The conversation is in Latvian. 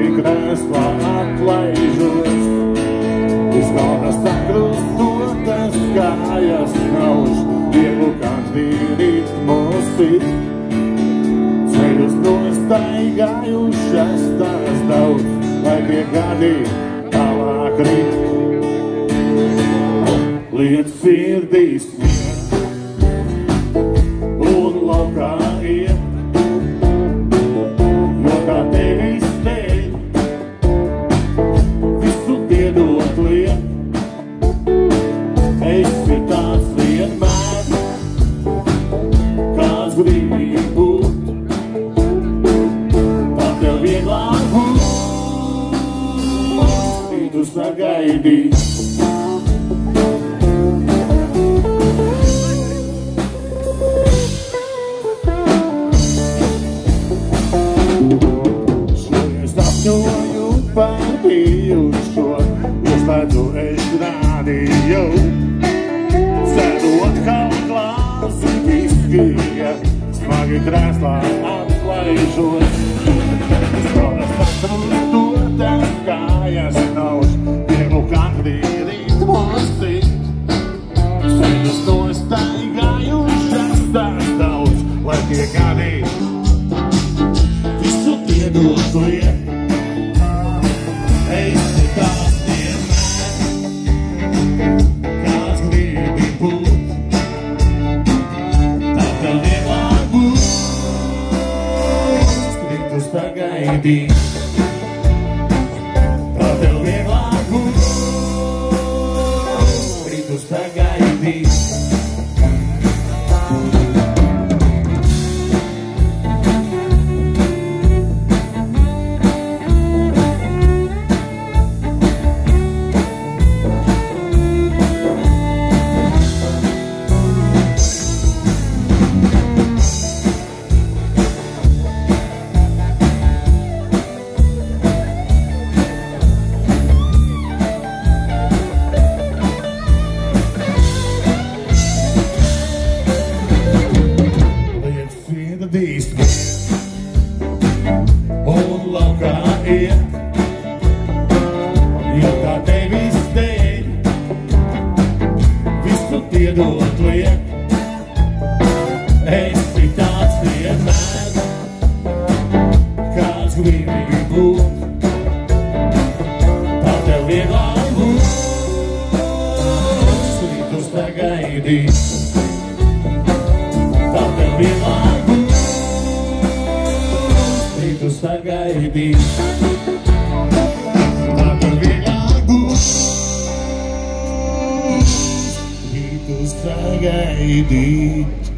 tevi krēslā atlaižos. Izkalnas sakrustotas kājas nauž, vieglu kādi ritmus sit. Ceļus nostaigājušas tās daudz, lai tie gadi tālāk rit. Liet sirdīs un laukā iet, jo kā tevis dēļ visu piedot liek. Esi tāds vienmēr, kāds gribi būt, tā tev vieglāk būs, rītus sagaidīt. Sapņoju par bijušo, ieslēdzu es rādīju. Sēdu atkal glāzi viskija, smagi krēslā atlaižos. Izkalnas sakrustotas kājas nauž, vieglu kādi ritmus sit. Ceļus nostaigājušas tās daudz, lai tie gadi visu piedot liek. Esi tāds vienmēr, kāds gribi būt, tā tev vieglāk būs, rītus pagaidīt. Tā tev vieglāk būs, rītus pagaidīt. Un laukā iet, jo kā tevis dēļ visu piedot liek. Esi tāds vienmēr, kāds gribi būt, tā tev vieglāk būs, rītus pagaidīt. Tā tev vieglāk būs, rītus pagaidīt. Tā tev vieglāk būs, rītus pagaidīt.